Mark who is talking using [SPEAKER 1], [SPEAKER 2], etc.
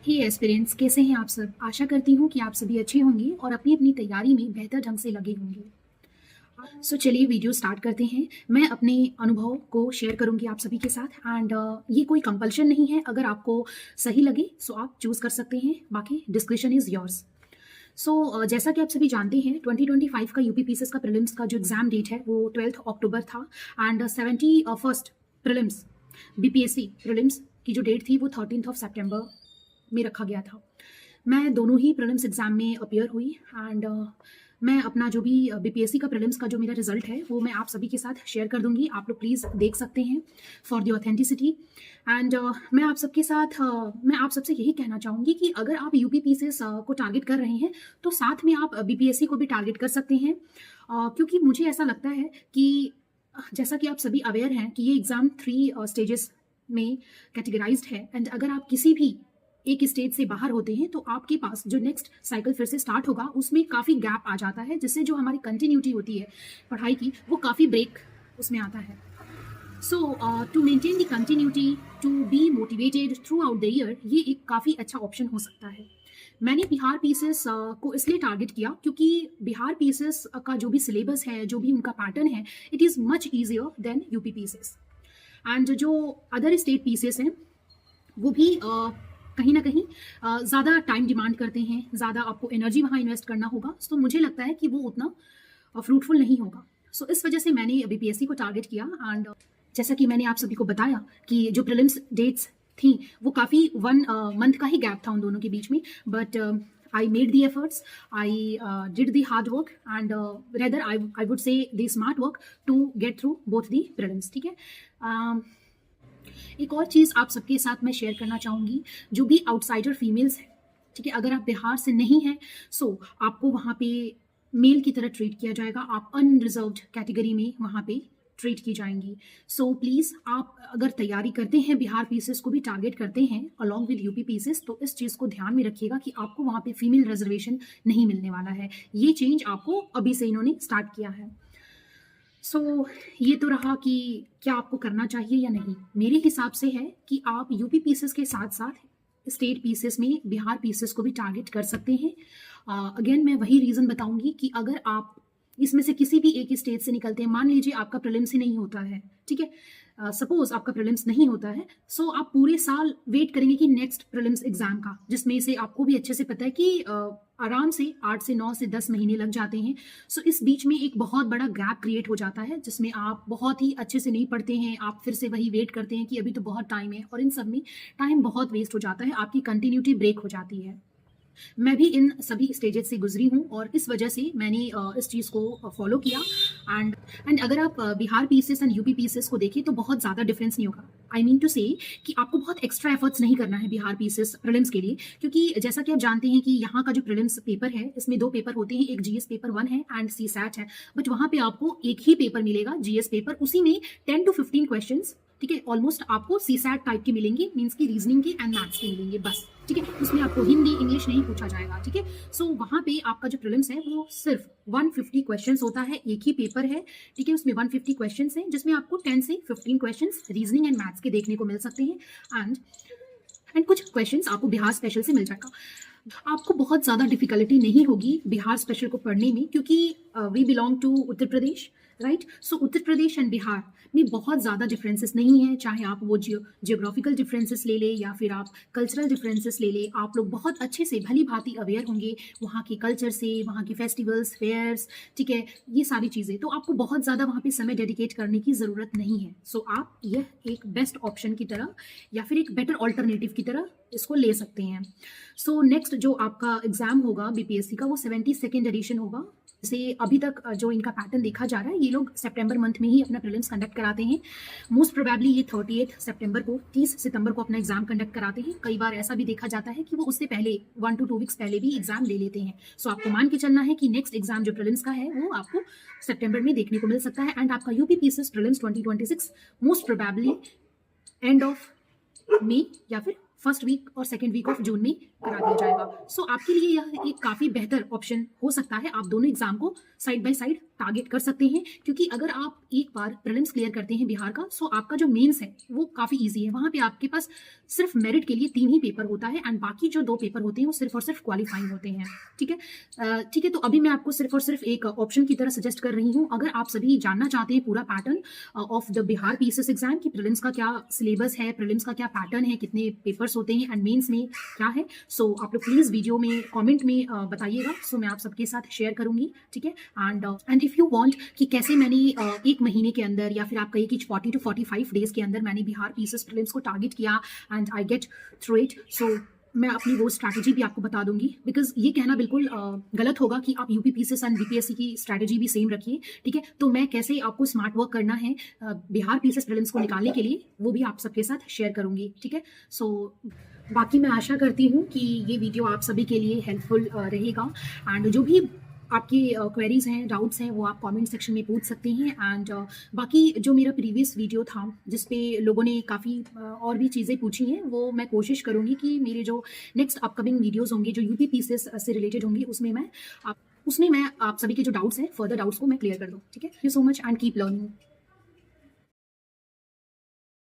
[SPEAKER 1] हे aspirants, कैसे हैं आप सब? आशा करती हूँ कि आप सभी अच्छे होंगे और अपनी अपनी तैयारी में बेहतर ढंग से लगे होंगे। सो चलिए वीडियो स्टार्ट करते हैं। मैं अपने अनुभव को शेयर करूँगी आप सभी के साथ एंड ये कोई कंपल्शन नहीं है। अगर आपको सही लगे सो आप चूज़ कर सकते हैं, बाकी डिस्क्रिप्शन इज़ योर्स। सो जैसा कि आप सभी जानते हैं 2025 का यूपी पीसीएस का प्रीलिम्स का जो एग्ज़ाम डेट है वो 12 अक्टूबर था and 71st prelims BPSC prelims की जो डेट थी वो 13 सितंबर में रखा गया था। मैं दोनों ही प्रीलिम्स एग्ज़ाम में अपीयर हुई एंड मैं अपना जो भी बीपीएससी का प्रीलिम्स का जो मेरा रिजल्ट है वो मैं आप सभी के साथ शेयर कर दूंगी। आप लोग प्लीज़ देख सकते हैं फॉर द ऑथेंटिसिटी एंड मैं आप सबके साथ मैं आप सबसे यही कहना चाहूँगी कि अगर आप यूपी पीसीएस को टारगेट कर रहे हैं तो साथ में आप बीपीएससी को भी टारगेट कर सकते हैं, क्योंकि मुझे ऐसा लगता है कि जैसा कि आप सभी अवेयर हैं कि ये एग्ज़ाम 3 स्टेजेस में कैटेगराइज्ड है एंड अगर आप किसी भी एक स्टेज से बाहर होते हैं तो आपके पास जो नेक्स्ट साइकिल फिर से स्टार्ट होगा उसमें काफ़ी गैप आ जाता है, जिससे जो हमारी कंटिन्यूटी होती है पढ़ाई की वो काफ़ी ब्रेक उसमें आता है। So to maintain the continuity, to be motivated throughout the year, ये एक काफ़ी अच्छा ऑप्शन हो सकता है। मैंने बिहार पीसेस को इसलिए टारगेट किया क्योंकि बिहार पीसेस का जो भी सिलेबस है, जो भी उनका पैटर्न है, it is much easier than UP pieces and जो अदर स्टेट पीसेस हैं वो भी कहीं ना कहीं ज़्यादा टाइम डिमांड करते हैं, ज़्यादा आपको एनर्जी वहाँ इन्वेस्ट करना होगा। तो मुझे लगता है कि वो उतना फ्रूटफुल नहीं होगा। सो इस वजह से मैंने बीपीएससी को टारगेट किया एंड जैसा कि मैंने आप सभी को बताया कि जो प्रीलिम्स डेट्स थी वो काफ़ी 1 मंथ का ही गैप था उन दोनों के बीच में, but I made the efforts, I did the hard work and rather I would say the smart work to get through both the prelims, ठीक है। एक और चीज़ आप सबके साथ मैं शेयर करना चाहूँगी, जो भी आउटसाइडर फीमेल्स हैं, ठीक है, अगर आप बिहार से नहीं हैं सो आपको वहाँ पे मेल की तरह ट्रीट किया जाएगा, आप अनरिजर्व्ड कैटेगरी में वहाँ पे ट्रीट की जाएंगी। सो प्लीज़ आप अगर तैयारी करते हैं, बिहार पीसेस को भी टारगेट करते हैं अलॉन्ग विद यूपी पीसेस, तो इस चीज़ को ध्यान में रखिएगा कि आपको वहाँ पे फीमेल रिजर्वेशन नहीं मिलने वाला है। ये चेंज आपको अभी से इन्होंने स्टार्ट किया है। सो ये तो रहा कि क्या आपको करना चाहिए या नहीं। मेरे हिसाब से है कि आप यूपी पीसेस के साथ साथ स्टेट पीसेस में बिहार पीसेस को भी टारगेट कर सकते हैं। अगेन मैं वही रीज़न बताऊंगी कि अगर आप इसमें से किसी भी एक स्टेट से निकलते हैं, मान लीजिए आपका प्रीलिम्स ही नहीं होता है, ठीक है, सपोज आपका प्रीलिम्स नहीं होता है, सो आप पूरे साल वेट करेंगे कि नेक्स्ट प्रीलिम्स एग्जाम का, जिसमें से आपको भी अच्छे से पता है कि आराम से 8 से 9 से 10 महीने लग जाते हैं। सो इस बीच में एक बहुत बड़ा गैप क्रिएट हो जाता है जिसमें आप बहुत ही अच्छे से नहीं पढ़ते हैं, आप फिर से वही वेट करते हैं कि अभी तो बहुत टाइम है, और इन सब में टाइम बहुत वेस्ट हो जाता है, आपकी कंटिन्यूटी ब्रेक हो जाती है। मैं भी इन सभी स्टेजेस से गुजरी हूँ और इस वजह से मैंने इस चीज़ को फॉलो किया एंड अगर आप Bihar pieces and UP pieces को देखें तो बहुत ज़्यादा डिफरेंस नहीं होगा। आई मीन टू से कि आपको बहुत एक्स्ट्रा एफर्ट्स नहीं करना है बिहार पीसेस प्रीलिम्स के लिए, क्योंकि जैसा कि आप जानते हैं कि यहाँ का जो प्रीलिम्स पेपर है इसमें 2 पेपर होते हैं, एक जीएस पेपर 1 है एंड सी सैट है, बट वहाँ पे आपको एक ही पेपर मिलेगा जीएस पेपर, उसी में 10 to 15 क्वेश्चन, ठीक है, ऑलमोस्ट आपको सी सैट टाइप के मिलेंगे, मीन्स की रीजनिंग के एंड मैथ्स के मिलेंगे बस, ठीक है, उसमें आपको हिंदी इंग्लिश नहीं पूछा जाएगा, ठीक है। सो वहाँ पे आपका जो प्रीलिम्स है वो सिर्फ 150 क्वेश्चंस होता है, एक ही पेपर है, ठीक है, उसमें 150 क्वेश्चंस हैं जिसमें आपको 10 से 15 क्वेश्चंस रीजनिंग एंड मैथ्स के देखने को मिल सकते हैं एंड कुछ क्वेश्चंस आपको बिहार स्पेशल से मिल जाएगा। आपको बहुत ज़्यादा डिफिकल्टी नहीं होगी बिहार स्पेशल को पढ़ने में, क्योंकि we belong to Uttar Pradesh, right. So Uttar Pradesh and Bihar में बहुत ज़्यादा डिफरेंसेस नहीं है, चाहे आप वो जियोग्राफिकल डिफरेंसेस ले ले या फिर आप कल्चरल डिफरेंसेस ले ले, आप लोग बहुत अच्छे से भली भांति अवेयर होंगे वहाँ के कल्चर से, वहाँ के फेस्टिवल्स फेयर्स, ठीक है, ये सारी चीज़ें, तो आपको बहुत ज़्यादा वहाँ पे समय डेडिकेट करने की ज़रूरत नहीं है। सो आप यह एक बेस्ट ऑप्शन की तरह या फिर एक बेटर ऑल्टरनेटिव की तरह इसको ले सकते हैं। सो नेक्स्ट जो आपका एग्जाम होगा बीपीएससी का वो 72nd एडिशन होगा। जैसे अभी तक जो इनका पैटर्न देखा जा रहा है, ये लोग सितंबर मंथ में ही अपना प्रीलिम्स कंडक्ट कराते हैं। मोस्ट प्रोबेबली ये 38 सितंबर को 30 सितंबर को अपना एग्जाम कंडक्ट कराते हैं। कई बार ऐसा भी देखा जाता है कि वो उससे पहले 1 to 2 वीक्स पहले भी एग्जाम ले लेते हैं। सो आपको मान के चलना है कि नेक्स्ट एग्जाम जो प्रीलिम्स का है वो आपको सितंबर में देखने को मिल सकता है एंड आपका UP PCS prelims 2026 most probably end of May या फिर फर्स्ट वीक और सेकेंड वीक ऑफ जून में करा दिया जाएगा। सो आपके लिए यह एक काफ़ी बेहतर ऑप्शन हो सकता है, आप दोनों एग्जाम को साइड बाय साइड टारगेट कर सकते हैं, क्योंकि अगर आप एक बार प्रीलिम्स क्लियर करते हैं बिहार का, सो आपका जो मेंस है वो काफ़ी ईजी है। वहाँ पे आपके पास सिर्फ मेरिट के लिए 3 ही पेपर होता है एंड बाकी जो 2 पेपर होते हैं वो सिर्फ और सिर्फ क्वालिफाइंग होते हैं। ठीक है, ठीक है। तो अभी मैं आपको सिर्फ और सिर्फ एक ऑप्शन की तरह सजेस्ट कर रही हूँ। अगर आप सभी जानना चाहते हैं पूरा pattern of the Bihar PCS exam की प्रीलिम्स का क्या सिलेबस है, प्रीलिम्स का क्या पैटर्न है, कितने पेपर्स होते हैं एंड मेंस में क्या है, सो आप लोग प्लीज़ वीडियो में कमेंट में बताइएगा। सो मैं आप सबके साथ शेयर करूंगी। ठीक है, एंड इफ़ यू वांट कि कैसे मैंने एक महीने के अंदर या फिर आप कहिए कि 40 to 45 डेज के अंदर मैंने बिहार पीसीएस प्रीलिम्स को टारगेट किया and I get through it, so मैं अपनी वो स्ट्रैटेजी भी आपको बता दूंगी। बिकॉज ये कहना बिल्कुल गलत होगा कि आप यूपी पीसीएस एंड बीपीएससी की स्ट्रैटेजी भी सेम रखिए। ठीक है, तो मैं कैसे आपको स्मार्ट वर्क करना है बिहार पीसीएस प्रीलिम्स को निकालने के लिए, वो भी आप सबके साथ शेयर करूंगी। ठीक है, सो बाकी मैं आशा करती हूँ कि ये वीडियो आप सभी के लिए हेल्पफुल रहेगा एंड जो भी आपकी क्वेरीज हैं, डाउट्स हैं, वो आप कमेंट सेक्शन में पूछ सकते हैं। एंड बाकी जो मेरा प्रीवियस वीडियो था जिस पे लोगों ने काफ़ी और भी चीज़ें पूछी हैं, वो मैं कोशिश करूँगी कि मेरे जो नेक्स्ट अपकमिंग वीडियोस होंगे जो यूपी पीसीएस से रिलेटेड होंगी, उसमें मैं आप सभी के जो डाउट्स हैं, फर्दर डाउट्स को मैं क्लियर कर दूँ। ठीक है, thank you so much and keep learning.